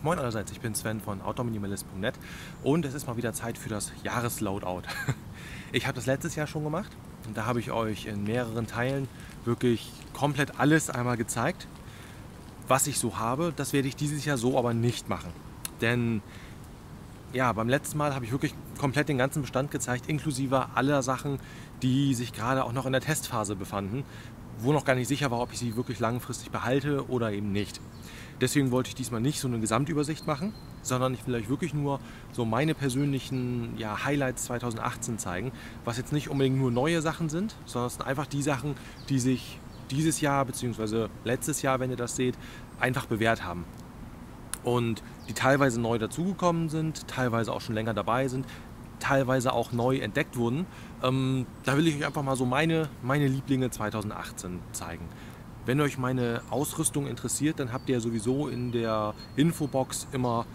Moin allerseits, ich bin Sven von outdoorminimalist.net und es ist mal wieder Zeit für das Jahresloadout. Ich habe das letztes Jahr schon gemacht und da habe ich euch in mehreren Teilen wirklich komplett alles einmal gezeigt, was ich so habe. Das werde ich dieses Jahr so aber nicht machen, denn ja, beim letzten Mal habe ich wirklich komplett den ganzen Bestand gezeigt, inklusive aller Sachen, die sich gerade auch noch in der Testphase befanden, wo noch gar nicht sicher war, ob ich sie wirklich langfristig behalte oder eben nicht. Deswegen wollte ich diesmal nicht so eine Gesamtübersicht machen, sondern ich will euch wirklich nur so meine persönlichen Highlights 2018 zeigen, was jetzt nicht unbedingt nur neue Sachen sind, sondern es sind einfach die Sachen, die sich dieses Jahr bzw. letztes Jahr, wenn ihr das seht, einfach bewährt haben. Und die teilweise neu dazugekommen sind, teilweise auch schon länger dabei sind, teilweise auch neu entdeckt wurden. Da will ich euch einfach mal so meine Lieblinge 2018 zeigen. Wenn euch meine Ausrüstung interessiert, dann habt ihr sowieso in der Infobox immer,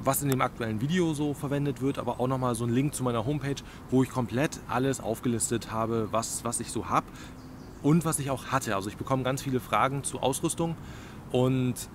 was in dem aktuellen Video so verwendet wird, aber auch nochmal so einen Link zu meiner Homepage, wo ich komplett alles aufgelistet habe, was ich so habe und was ich auch hatte. Also ich bekomme ganz viele Fragen zu Ausrüstung und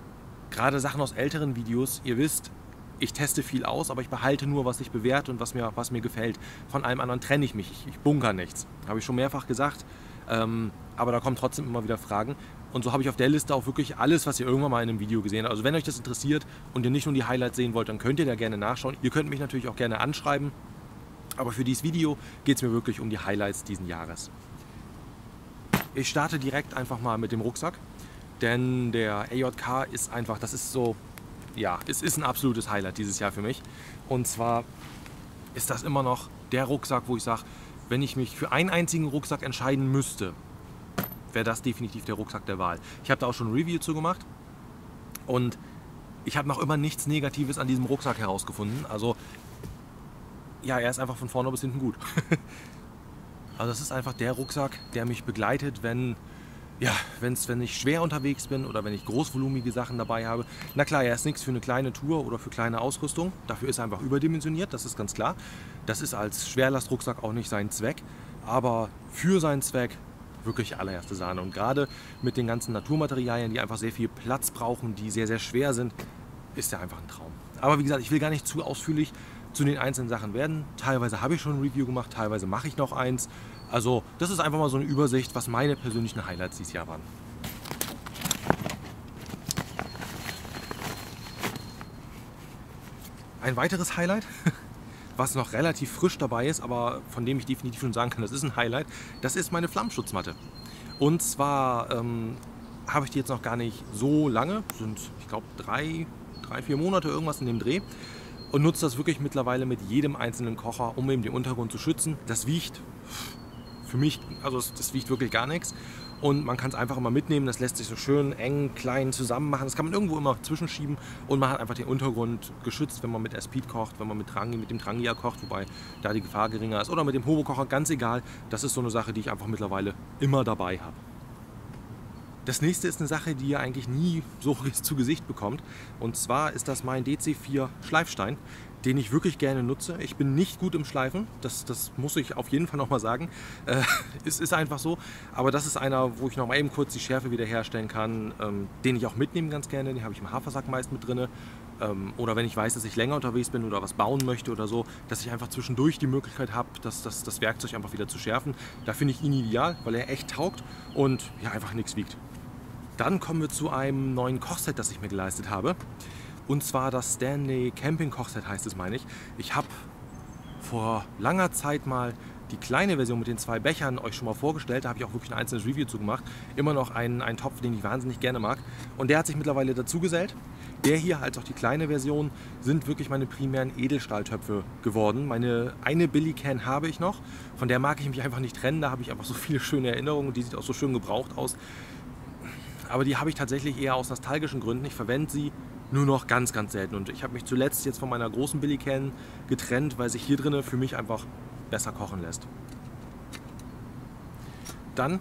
gerade Sachen aus älteren Videos, ihr wisst, ich teste viel aus, aber ich behalte nur, was sich bewährt und was mir gefällt. Von allem anderen trenne ich mich, ich bunkere nichts. Habe ich schon mehrfach gesagt, aber da kommen trotzdem immer wieder Fragen. Und so habe ich auf der Liste auch wirklich alles, was ihr irgendwann mal in einem Video gesehen habt. Also wenn euch das interessiert und ihr nicht nur die Highlights sehen wollt, dann könnt ihr da gerne nachschauen. Ihr könnt mich natürlich auch gerne anschreiben, aber für dieses Video geht es mir wirklich um die Highlights diesen Jahres. Ich starte direkt einfach mal mit dem Rucksack. Denn der AJK ist einfach, das ist so, ja, es ist ein absolutes Highlight dieses Jahr für mich. Und zwar ist das immer noch der Rucksack, wo ich sage, wenn ich mich für einen einzigen Rucksack entscheiden müsste, wäre das definitiv der Rucksack der Wahl. Ich habe da auch schon ein Review zu gemacht und ich habe noch immer nichts Negatives an diesem Rucksack herausgefunden. Also, ja, er ist einfach von vorne bis hinten gut. Also das ist einfach der Rucksack, der mich begleitet, wenn ich schwer unterwegs bin oder wenn ich großvolumige Sachen dabei habe. Na klar, er ist nichts für eine kleine Tour oder für kleine Ausrüstung. Dafür ist er einfach überdimensioniert, das ist ganz klar. Das ist als Schwerlastrucksack auch nicht sein Zweck. Aber für seinen Zweck wirklich allererste Sahne. Und gerade mit den ganzen Naturmaterialien, die einfach sehr viel Platz brauchen, die sehr, sehr schwer sind, ist er einfach ein Traum. Aber wie gesagt, ich will gar nicht zu ausführlich zu den einzelnen Sachen werden. Teilweise habe ich schon ein Review gemacht, teilweise mache ich noch eins. Also das ist einfach mal so eine Übersicht, was meine persönlichen Highlights dieses Jahr waren. Ein weiteres Highlight, was noch relativ frisch dabei ist, aber von dem ich definitiv schon sagen kann, das ist ein Highlight, das ist meine Flammschutzmatte. Und zwar habe ich die jetzt noch gar nicht so lange, sind ich glaube 3-4 Monate irgendwas in dem Dreh. Und nutze das wirklich mittlerweile mit jedem einzelnen Kocher, um eben den Untergrund zu schützen. Das wiegt für mich, also das wiegt wirklich gar nichts. Und man kann es einfach immer mitnehmen, das lässt sich so schön eng, klein zusammen machen. Das kann man irgendwo immer zwischenschieben und man hat einfach den Untergrund geschützt, wenn man mit Speed kocht, wenn man mit dem Trangia kocht, wobei da die Gefahr geringer ist. Oder mit dem Hobo-Kocher, ganz egal. Das ist so eine Sache, die ich einfach mittlerweile immer dabei habe. Das nächste ist eine Sache, die ihr eigentlich nie so zu Gesicht bekommt. Und zwar ist das mein DC4 Schleifstein, den ich wirklich gerne nutze. Ich bin nicht gut im Schleifen, das muss ich auf jeden Fall noch mal sagen. Es ist einfach so. Aber das ist einer, wo ich noch mal eben kurz die Schärfe wiederherstellen kann, den ich auch mitnehme ganz gerne. Den habe ich im Hafersack meist mit drin. Oder wenn ich weiß, dass ich länger unterwegs bin oder was bauen möchte oder so, dass ich einfach zwischendurch die Möglichkeit habe, das Werkzeug einfach wieder zu schärfen. Da finde ich ihn ideal, weil er echt taugt und ja, einfach nichts wiegt. Dann kommen wir zu einem neuen Kochset, das ich mir geleistet habe. Und zwar das Stanley Camping Kochset heißt es, meine ich. Ich habe vor langer Zeit mal die kleine Version mit den 2 Bechern euch schon mal vorgestellt. Da habe ich auch wirklich ein einzelnes Review zu gemacht. Immer noch ein Topf, den ich wahnsinnig gerne mag. Und der hat sich mittlerweile dazu gesellt. Der hier, als auch die kleine Version, sind wirklich meine primären Edelstahltöpfe geworden. Eine Billy-Can habe ich noch. Von der mag ich mich einfach nicht trennen. Da habe ich einfach so viele schöne Erinnerungen. Die sieht auch so schön gebraucht aus. Aber die habe ich tatsächlich eher aus nostalgischen Gründen. Ich verwende sie nur noch ganz, ganz selten. Und ich habe mich zuletzt jetzt von meiner großen Billy-Can getrennt, weil sich hier drinnen für mich einfach besser kochen lässt. Dann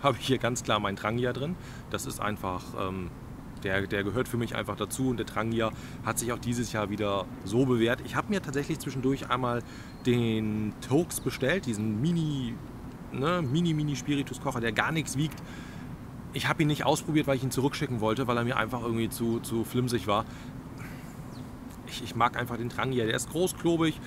habe ich hier ganz klar meinen Trangia drin. Das ist einfach, der gehört für mich einfach dazu. Und der Trangia hat sich auch dieses Jahr wieder so bewährt. Ich habe mir tatsächlich zwischendurch einmal den Toaks bestellt, diesen Mini-Spiritus-Kocher, der gar nichts wiegt. Ich habe ihn nicht ausprobiert, weil ich ihn zurückschicken wollte, weil er mir einfach irgendwie zu flimsig war. ich mag einfach den Trangia. Der ist groß, klobig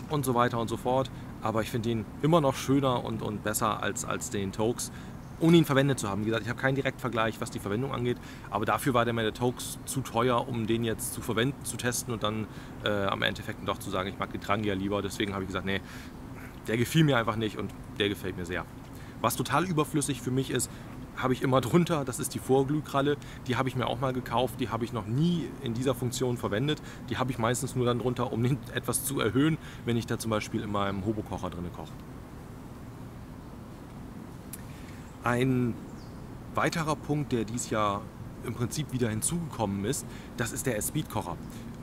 und so weiter und so fort. Aber ich finde ihn immer noch schöner und besser als den Toaks, ohne ihn verwendet zu haben. Wie gesagt, ich habe keinen Direktvergleich, was die Verwendung angeht, aber dafür war der Toaks zu teuer, um den jetzt zu verwenden, zu testen und dann am Endeffekt doch zu sagen, ich mag den Trangia lieber. Deswegen habe ich gesagt, nee, der gefiel mir einfach nicht und der gefällt mir sehr. Was total überflüssig für mich ist, habe ich immer drunter, das ist die Vorglühkralle. Die habe ich mir auch mal gekauft, die habe ich noch nie in dieser Funktion verwendet. Die habe ich meistens nur dann drunter, um den etwas zu erhöhen, wenn ich da zum Beispiel in meinem Hobokocher drin koche. Ein weiterer Punkt, der dieses Jahr im Prinzip wieder hinzugekommen ist, das ist der S-Speed-Kocher.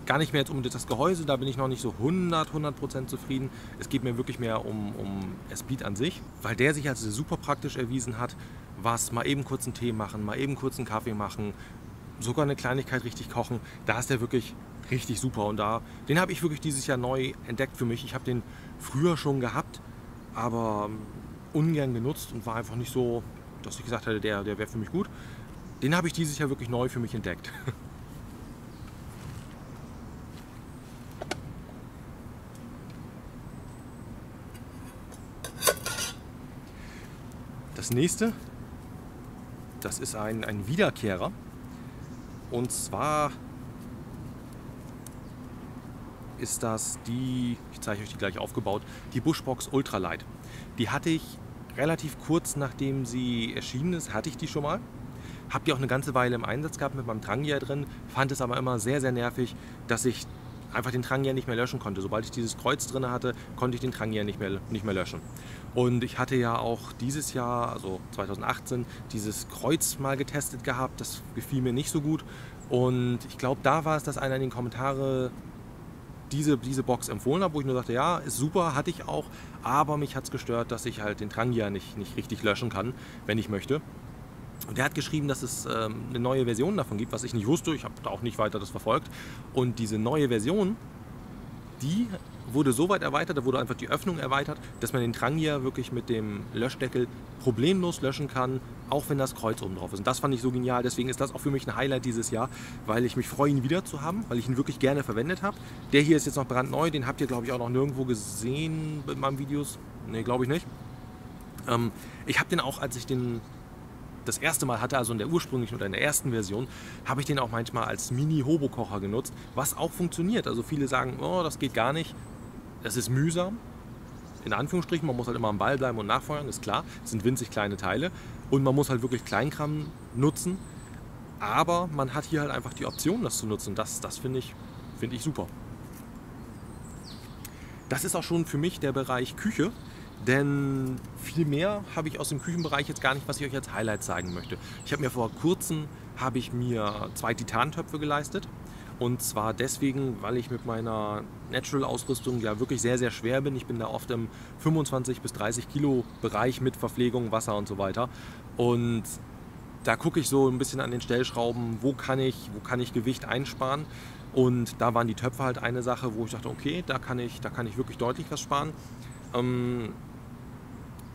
Gar nicht mehr jetzt um das Gehäuse, da bin ich noch nicht so 100% zufrieden. Es geht mir wirklich mehr um S-Speed an sich, weil der sich als super praktisch erwiesen hat, was mal eben kurz einen Tee machen, mal eben kurz einen Kaffee machen, sogar eine Kleinigkeit richtig kochen. Da ist der wirklich richtig super und den habe ich wirklich dieses Jahr neu entdeckt für mich. Ich habe den früher schon gehabt, aber ungern genutzt und war einfach nicht so, dass ich gesagt hätte, der wäre für mich gut. Den habe ich dieses Jahr wirklich neu für mich entdeckt. Das nächste, das ist ein Wiederkehrer. Und zwar ist das ich zeige euch die gleich aufgebaut, die Bushbox Ultralight. Die hatte ich relativ kurz nachdem sie erschienen ist, hatte ich die schon mal. Habe die auch eine ganze Weile im Einsatz gehabt mit meinem Trangia drin, fand es aber immer sehr, sehr nervig, dass ich einfach den Trangia nicht mehr löschen konnte. Sobald ich dieses Kreuz drin hatte, konnte ich den Trangia nicht mehr löschen. Und ich hatte ja auch dieses Jahr, also 2018, dieses Kreuz mal getestet gehabt. Das gefiel mir nicht so gut. Und ich glaube, da war es, dass einer in den Kommentaren diese Box empfohlen hat, wo ich nur sagte, ja, ist super, hatte ich auch. Aber mich hat es gestört, dass ich halt den Trangia nicht richtig löschen kann, wenn ich möchte. Und der hat geschrieben, dass es eine neue Version davon gibt, was ich nicht wusste. Ich habe da auch nicht weiter das verfolgt. Und diese neue Version, die wurde so weit erweitert, da wurde einfach die Öffnung erweitert, dass man den Trangia wirklich mit dem Löschdeckel problemlos löschen kann, auch wenn das Kreuz oben drauf ist. Und das fand ich so genial. Deswegen ist das auch für mich ein Highlight dieses Jahr, weil ich mich freue, ihn wieder zu haben, weil ich ihn wirklich gerne verwendet habe. Der hier ist jetzt noch brandneu, den habt ihr, glaube ich, auch noch nirgendwo gesehen in meinen Videos. Ne, glaube ich nicht. Ich habe den auch, als ich den das erste Mal hatte, also in der ursprünglichen oder in der ersten Version, habe ich den auch manchmal als Mini-Hobo-Kocher genutzt, was auch funktioniert. Also viele sagen, oh, das geht gar nicht, das ist mühsam, in Anführungsstrichen, man muss halt immer am Ball bleiben und nachfeuern, ist klar, es sind winzig kleine Teile und man muss halt wirklich Kleinkram nutzen, aber man hat hier halt einfach die Option, das zu nutzen. Das finde ich super. Das ist auch schon für mich der Bereich Küche. Denn viel mehr habe ich aus dem Küchenbereich jetzt gar nicht, was ich euch als Highlight zeigen möchte. Ich habe mir vor kurzem 2 Titantöpfe geleistet. Und zwar deswegen, weil ich mit meiner Natural-Ausrüstung ja wirklich sehr, sehr schwer bin. Ich bin da oft im 25 bis 30 Kilo Bereich mit Verpflegung, Wasser und so weiter. Und da gucke ich so ein bisschen an den Stellschrauben, wo kann ich Gewicht einsparen. Und da waren die Töpfe halt eine Sache, wo ich dachte, okay, da kann ich wirklich deutlich was sparen.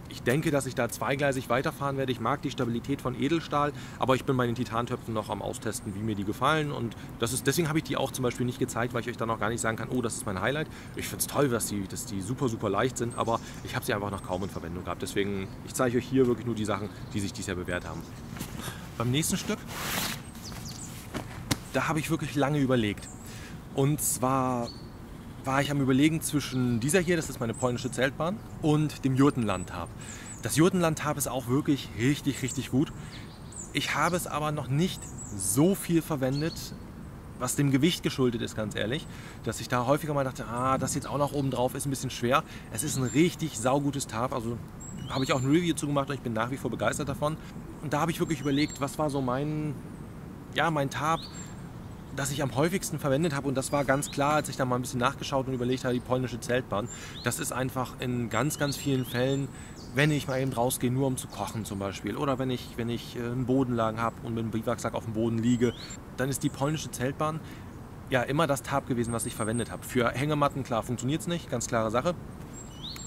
Ich denke, dass ich da zweigleisig weiterfahren werde. Ich mag die Stabilität von Edelstahl, aber ich bin bei den Titantöpfen noch am Austesten, wie mir die gefallen. Und deswegen habe ich die auch zum Beispiel nicht gezeigt, weil ich euch da noch gar nicht sagen kann, oh, das ist mein Highlight. Ich finde es toll, dass die super, super leicht sind, aber ich habe sie einfach noch kaum in Verwendung gehabt. Deswegen, ich zeige euch hier wirklich nur die Sachen, die sich dieses Jahr bewährt haben. Beim nächsten Stück, da habe ich wirklich lange überlegt. Und zwar war ich am Überlegen zwischen dieser hier, das ist meine polnische Zeltbahn, und dem Jurtenlandtab. Das Jurtenlandtab ist auch wirklich richtig, richtig gut. Ich habe es aber noch nicht so viel verwendet, was dem Gewicht geschuldet ist, ganz ehrlich, dass ich da häufiger mal dachte, das jetzt auch noch oben drauf ist ein bisschen schwer. Es ist ein richtig saugutes Tab, also habe ich auch ein Review zu gemacht und ich bin nach wie vor begeistert davon. Und da habe ich wirklich überlegt, was war so mein Tab, das ich am häufigsten verwendet habe, und das war ganz klar, als ich da mal ein bisschen nachgeschaut und überlegt habe, die polnische Zeltbahn. Das ist einfach in ganz, ganz vielen Fällen, wenn ich mal eben rausgehe, nur um zu kochen zum Beispiel, oder wenn ich einen Bodenlagen habe und mit dem Biwaksack auf dem Boden liege, dann ist die polnische Zeltbahn ja immer das Tab gewesen, was ich verwendet habe. Für Hängematten, klar, funktioniert es nicht, ganz klare Sache.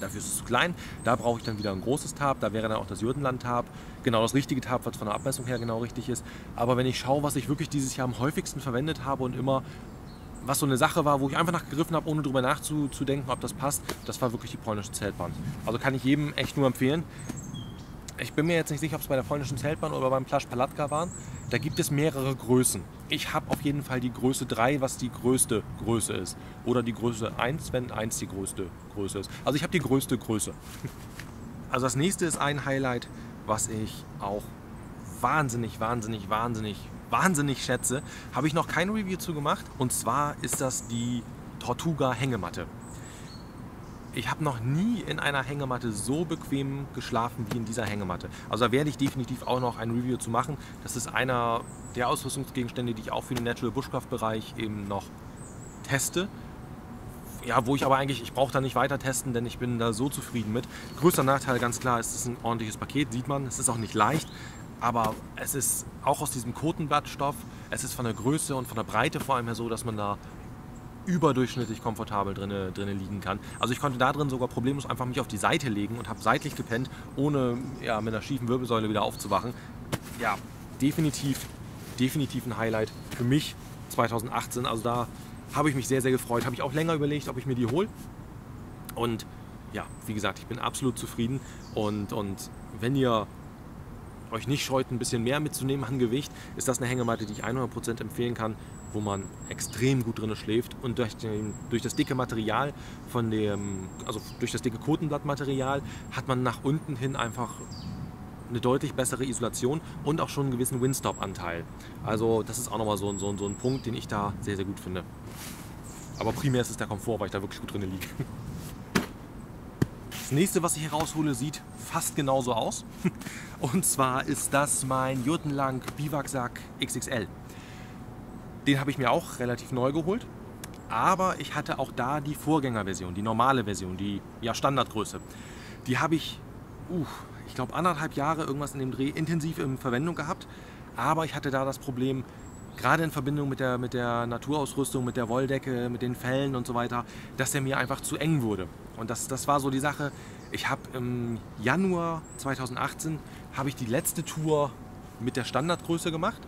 Dafür ist es zu klein, da brauche ich dann wieder ein großes Tab, da wäre dann auch das Jurtenland-Tab, genau das richtige Tab, was von der Abmessung her genau richtig ist. Aber wenn ich schaue, was ich wirklich dieses Jahr am häufigsten verwendet habe und immer was so eine Sache war, wo ich einfach nachgegriffen habe, ohne drüber nachzudenken, ob das passt, das war wirklich die polnische Zeltbahn. Also kann ich jedem echt nur empfehlen. Ich bin mir jetzt nicht sicher, ob es bei der polnischen Zeltbahn oder beim Plaż Palatka waren. Da gibt es mehrere Größen. Ich habe auf jeden Fall die Größe 3, was die größte Größe ist. Oder die Größe 1, wenn 1 die größte Größe ist. Also ich habe die größte Größe. Also das nächste ist ein Highlight, was ich auch wahnsinnig schätze. Habe ich noch kein Review zu gemacht. Und zwar ist das die Tortuga Hängematte. Ich habe noch nie in einer Hängematte so bequem geschlafen wie in dieser Hängematte. Also da werde ich definitiv auch noch ein Review zu machen. Das ist einer der Ausrüstungsgegenstände, die ich auch für den Natural Bushcraft Bereich eben noch teste. Ja, wo ich aber eigentlich, ich brauche da nicht weiter testen, denn ich bin da so zufrieden mit. Größter Nachteil, ganz klar, ist es ein ordentliches Paket, sieht man. Es ist auch nicht leicht, aber es ist auch aus diesem Kotenblattstoff. Es ist von der Größe und von der Breite vor allem her so, dass man da überdurchschnittlich komfortabel drinne liegen kann. Also ich konnte da drin sogar problemlos einfach mich auf die Seite legen und habe seitlich gepennt, ohne mit einer schiefen Wirbelsäule wieder aufzuwachen. Ja, definitiv ein Highlight für mich 2018. Also da habe ich mich sehr gefreut. Habe ich auch länger überlegt, ob ich mir die hole. Und ja, wie gesagt, ich bin absolut zufrieden. Und wenn ihr euch nicht scheut, ein bisschen mehr mitzunehmen an Gewicht, ist das eine Hängematte, die ich 100% empfehlen kann, wo man extrem gut drin schläft und durch das dicke Material durch das dicke Kotenblattmaterial hat man nach unten hin einfach eine deutlich bessere Isolation und auch schon einen gewissen Windstop-Anteil. Also das ist auch nochmal so ein Punkt, den ich da sehr gut finde. Aber primär ist es der Komfort, weil ich da wirklich gut drin liege. Das nächste, was ich hier raushole, sieht fast genauso aus. Und zwar ist das mein Jurtenlang Biwaksack XXL. Den habe ich mir auch relativ neu geholt. Aber ich hatte auch da die Vorgängerversion, die normale Version, die Standardgröße. Die habe ich, ich glaube 1,5 Jahre irgendwas in dem Dreh intensiv in Verwendung gehabt. Aber ich hatte da das Problem, gerade in Verbindung mit der Naturausrüstung, mit der Wolldecke, mit den Fellen und so weiter, dass der mir einfach zu eng wurde. Und das war so die Sache. Ich habe im Januar 2018 habe ich die letzte Tour mit der Standardgröße gemacht.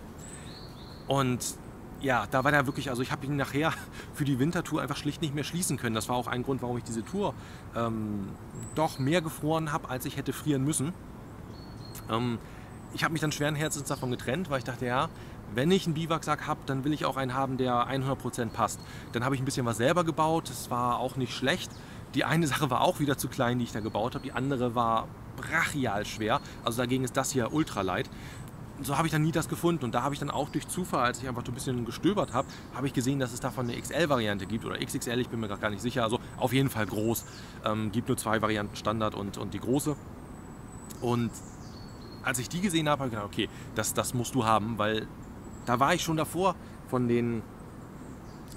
Und ja, da war der wirklich, also ich habe ihn nachher für die Wintertour einfach schlicht nicht mehr schließen können. Das war auch ein Grund, warum ich diese Tour doch mehr gefroren habe, als ich hätte frieren müssen. Ich habe mich dann schweren Herzens davon getrennt, weil ich dachte, ja, wenn ich einen Biwaksack habe, dann will ich auch einen haben, der 100% passt. Dann habe ich ein bisschen was selber gebaut, das war auch nicht schlecht. Die eine Sache war auch wieder zu klein, die ich da gebaut habe, die andere war brachial schwer. Also dagegen ist das hier ultralight. So habe ich dann nie das gefunden und da habe ich dann auch durch Zufall, als ich einfach so ein bisschen gestöbert habe, habe ich gesehen, dass es davon eine XL-Variante gibt oder XXL, ich bin mir gar nicht sicher, also auf jeden Fall groß. Gibt nur 2 Varianten, Standard und die große. Und als ich die gesehen habe, habe ich gedacht, okay, das musst du haben, weil da war ich schon davor von den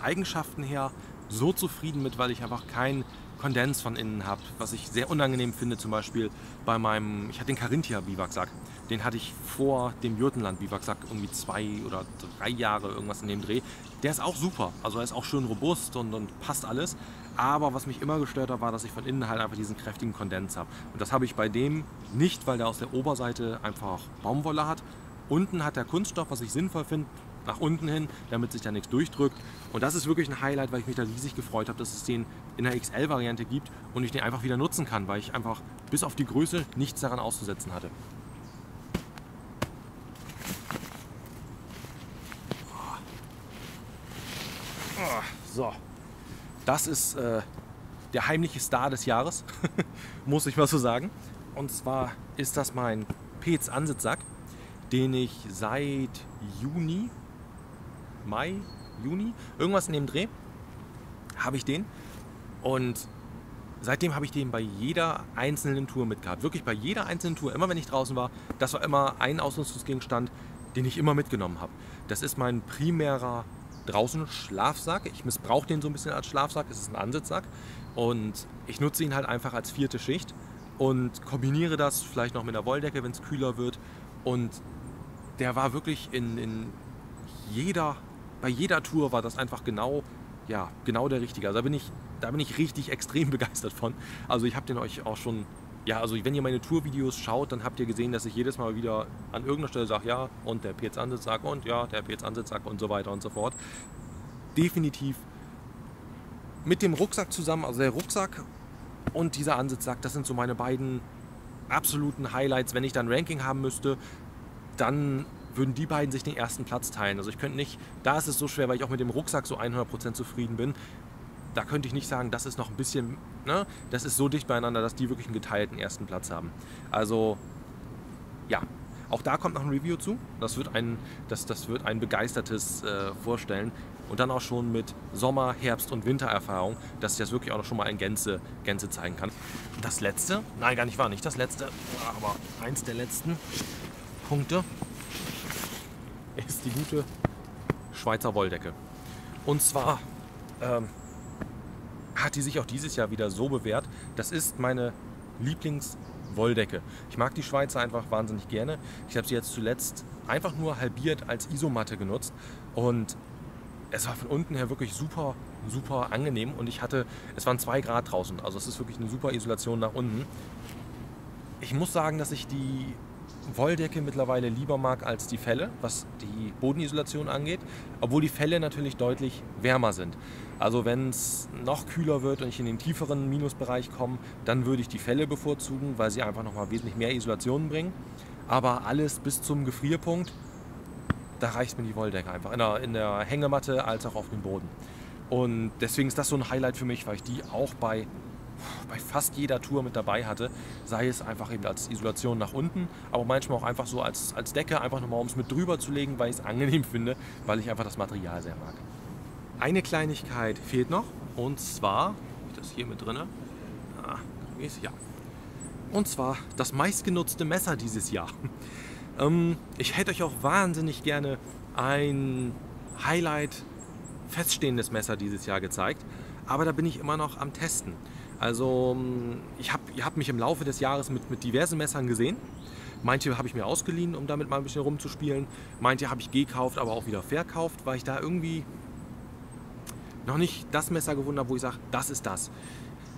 Eigenschaften her so zufrieden mit, weil ich einfach kein Kondens von innen habe, was ich sehr unangenehm finde, zum Beispiel ich hatte den Carinthia Biwaksack, den hatte ich vor dem Jurtenland Biwaksack irgendwie 2 oder 3 Jahre irgendwas in dem Dreh. Der ist auch super, also er ist auch schön robust und passt alles, aber was mich immer gestört hat, war, dass ich von innen halt einfach diesen kräftigen Kondens habe. Und das habe ich bei dem nicht, weil der aus der Oberseite einfach Baumwolle hat. Unten hat der Kunststoff, was ich sinnvoll finde, nach unten hin, damit sich da nichts durchdrückt. Und das ist wirklich ein Highlight, weil ich mich da riesig gefreut habe, dass es den in der XL-Variante gibt und ich den einfach wieder nutzen kann, weil ich einfach bis auf die Größe nichts daran auszusetzen hatte. So, das ist der heimliche Star des Jahres, muss ich mal so sagen. Und zwar ist das mein Peetz Ansitzsack, den ich seit Mai, Juni, irgendwas in dem Dreh, habe ich den. Und seitdem habe ich den bei jeder einzelnen Tour mitgehabt. Wirklich bei jeder einzelnen Tour, immer wenn ich draußen war, das war immer ein Ausrüstungsgegenstand, den ich immer mitgenommen habe. Das ist mein primärer draußen Schlafsack. Ich missbrauche den so ein bisschen als Schlafsack. Es ist ein Ansitzsack. Und ich nutze ihn halt einfach als 4. Schicht und kombiniere das vielleicht noch mit einer Wolldecke, wenn es kühler wird. Und der war wirklich bei jeder Tour war das einfach genau der Richtige. Also da bin ich richtig extrem begeistert von. Also ich habe den euch auch schon, also wenn ihr meine Tourvideos schaut, dann habt ihr gesehen, dass ich jedes Mal wieder an irgendeiner Stelle sage, ja, und der Peetz Ansitzsack und ja, der Peetz Ansitzsack und so weiter und so fort. definitiv mit dem Rucksack zusammen, also der Rucksack und dieser Ansitzsack, das sind so meine beiden absoluten Highlights. Wenn ich dann ein Ranking haben müsste, dann würden die beiden sich den ersten Platz teilen. Also ich könnte nicht, da ist es so schwer, weil ich auch mit dem Rucksack so 100% zufrieden bin. Da könnte ich nicht sagen, das ist noch ein bisschen, ne? Das ist so dicht beieinander, dass die wirklich einen geteilten ersten Platz haben. Also ja, auch da kommt noch ein Review zu. Das wird ein begeistertes Vorstellen. Und dann auch schon mit Sommer-, Herbst- und Wintererfahrung, dass ich das wirklich auch noch schon mal in Gänze zeigen kann. Das letzte, nein, gar nicht wahr, nicht das letzte, aber eins der letzten Punkte ist die gute Schweizer Wolldecke. Und zwar hat die sich auch dieses Jahr wieder so bewährt. Das ist meine Lieblingswolldecke. Ich mag die Schweizer einfach wahnsinnig gerne. Ich habe sie jetzt zuletzt einfach nur halbiert als Isomatte genutzt und es war von unten her wirklich super, super angenehm und es waren 2 Grad draußen, also es ist wirklich eine super Isolation nach unten. Ich muss sagen, dass ich die Wolldecke mittlerweile lieber mag als die Felle, was die Bodenisolation angeht, obwohl die Felle natürlich deutlich wärmer sind. Also wenn es noch kühler wird und ich in den tieferen Minusbereich komme, dann würde ich die Felle bevorzugen, weil sie einfach nochmal wesentlich mehr Isolationen bringen. Aber alles bis zum Gefrierpunkt, da reicht mir die Wolldecke einfach, in der Hängematte als auch auf dem Boden. Und deswegen ist das so ein Highlight für mich, weil ich die auch bei fast jeder Tour mit dabei hatte, sei es einfach eben als Isolation nach unten, aber manchmal auch einfach so als Decke, einfach nochmal um es mit drüber zu legen, weil ich es angenehm finde, weil ich einfach das Material sehr mag. Eine Kleinigkeit fehlt noch und zwar, habe ich das hier mit drin? Ja. Und zwar das meistgenutzte Messer dieses Jahr. Ich hätte euch auch wahnsinnig gerne ein Highlight feststehendes Messer dieses Jahr gezeigt, aber da bin ich immer noch am Testen. Also ihr habt mich im Laufe des Jahres mit diversen Messern gesehen. Manche habe ich mir ausgeliehen, um damit mal ein bisschen rumzuspielen. Manche habe ich gekauft, aber auch wieder verkauft, weil ich da irgendwie noch nicht das Messer gefunden habe, wo ich sage, das ist das.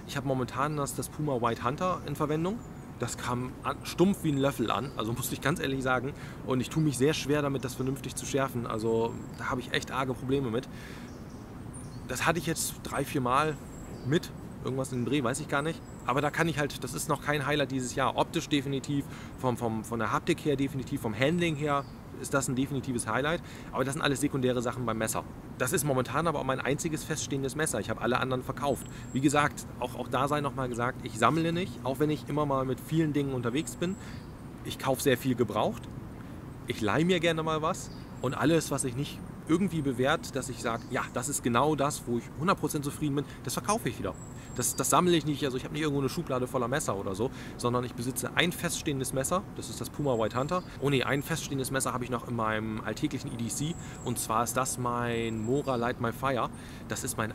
Ich habe momentan das Puma White Hunter in Verwendung. Das kam stumpf wie ein Löffel an, also muss ich ganz ehrlich sagen. Und ich tue mich sehr schwer damit, das vernünftig zu schärfen. Also da habe ich echt arge Probleme mit. Das hatte ich jetzt 3, 4 Mal mit. Irgendwas in den Dreh, weiß ich gar nicht. Aber da kann ich halt, das ist noch kein Highlight dieses Jahr. Optisch definitiv, von der Haptik her definitiv, vom Handling her ist das ein definitives Highlight. Aber das sind alles sekundäre Sachen beim Messer. Das ist momentan aber auch mein einziges feststehendes Messer. Ich habe alle anderen verkauft. Wie gesagt, auch da sei nochmal gesagt, ich sammle nicht, auch wenn ich immer mal mit vielen Dingen unterwegs bin. Ich kaufe sehr viel gebraucht. Ich leihe mir gerne mal was. Und alles, was sich nicht irgendwie bewährt, dass ich sage, ja, das ist genau das, wo ich 100% zufrieden bin, das verkaufe ich wieder. Das sammle ich nicht, also ich habe nicht irgendwo eine Schublade voller Messer oder so, sondern ich besitze ein feststehendes Messer, das ist das Puma White Hunter. Oh ne, ein feststehendes Messer habe ich noch in meinem alltäglichen EDC und zwar ist das mein Mora Light My Fire. Das ist mein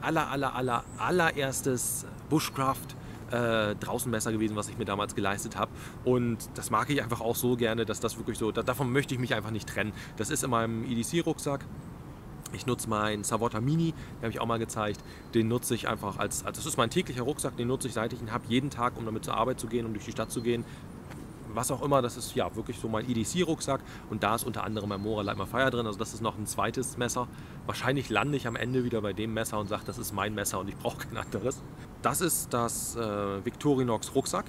allererstes Bushcraft Draußenmesser gewesen, was ich mir damals geleistet habe. Und das mag ich einfach auch so gerne, dass das wirklich so, davon möchte ich mich einfach nicht trennen. Das ist in meinem EDC-Rucksack. Ich nutze meinen Savotta Mini, den habe ich auch mal gezeigt. Den nutze ich einfach als das ist mein täglicher Rucksack, den nutze ich, seit ich ihn habe, jeden Tag, um damit zur Arbeit zu gehen, um durch die Stadt zu gehen. Was auch immer, das ist ja wirklich so mein EDC-Rucksack und da ist unter anderem mein Mora Light My Fire drin, also das ist noch ein zweites Messer. Wahrscheinlich lande ich am Ende wieder bei dem Messer und sage, das ist mein Messer und ich brauche kein anderes. Das ist das Victorinox Rucksack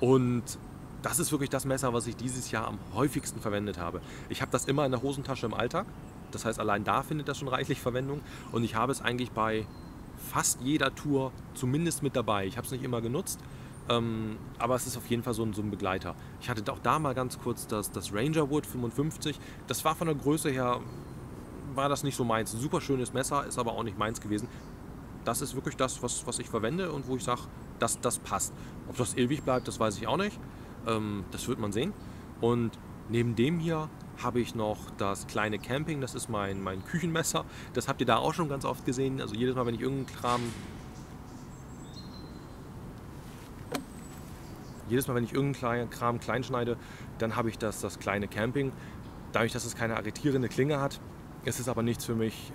und das ist wirklich das Messer, was ich dieses Jahr am häufigsten verwendet habe. Ich habe das immer in der Hosentasche im Alltag, das heißt allein da findet das schon reichlich Verwendung und ich habe es eigentlich bei fast jeder Tour zumindest mit dabei. Ich habe es nicht immer genutzt. Aber es ist auf jeden Fall so ein Begleiter. Ich hatte auch da mal ganz kurz das Ranger Wood 55. Das war von der Größe her, war das nicht so meins. Ein super schönes Messer, ist aber auch nicht meins gewesen. Das ist wirklich das, was ich verwende und wo ich sage, das passt. Ob das ewig bleibt, das weiß ich auch nicht. Das wird man sehen. Und neben dem hier habe ich noch das kleine Camping. Das ist mein Küchenmesser. Das habt ihr da auch schon ganz oft gesehen. Also jedes Mal, wenn ich irgendeinen Kram klein schneide, dann habe ich das kleine Camping. Dadurch, dass es keine arretierende Klinge hat, ist es aber nichts für mich,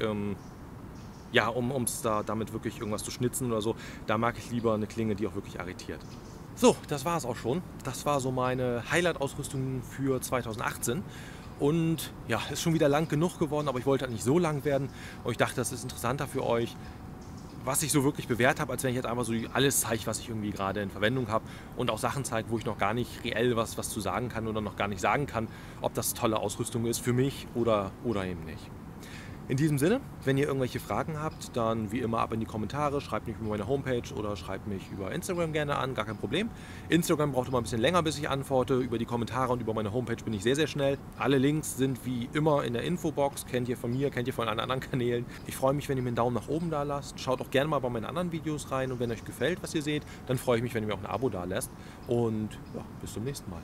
damit wirklich irgendwas zu schnitzen oder so. Da mag ich lieber eine Klinge, die auch wirklich arretiert. So, das war es auch schon. Das war so meine Highlight-Ausrüstung für 2018. Und ja, ist schon wieder lang genug geworden, aber ich wollte halt nicht so lang werden. Und ich dachte, das ist interessanter für euch, was ich so wirklich bewährt habe, als wenn ich jetzt einfach so alles zeige, was ich irgendwie gerade in Verwendung habe und auch Sachen zeige, wo ich noch gar nicht reell was zu sagen kann oder noch gar nicht sagen kann, ob das tolle Ausrüstung ist für mich oder eben nicht. In diesem Sinne, wenn ihr irgendwelche Fragen habt, dann wie immer ab in die Kommentare, schreibt mich über meine Homepage oder schreibt mich über Instagram gerne an, gar kein Problem. Instagram braucht immer ein bisschen länger, bis ich antworte. Über die Kommentare und über meine Homepage bin ich sehr, sehr schnell. Alle Links sind wie immer in der Infobox, kennt ihr von mir, kennt ihr von allen anderen Kanälen. Ich freue mich, wenn ihr mir einen Daumen nach oben da lasst. Schaut auch gerne mal bei meinen anderen Videos rein und wenn euch gefällt, was ihr seht, dann freue ich mich, wenn ihr mir auch ein Abo da lasst. Und ja, bis zum nächsten Mal.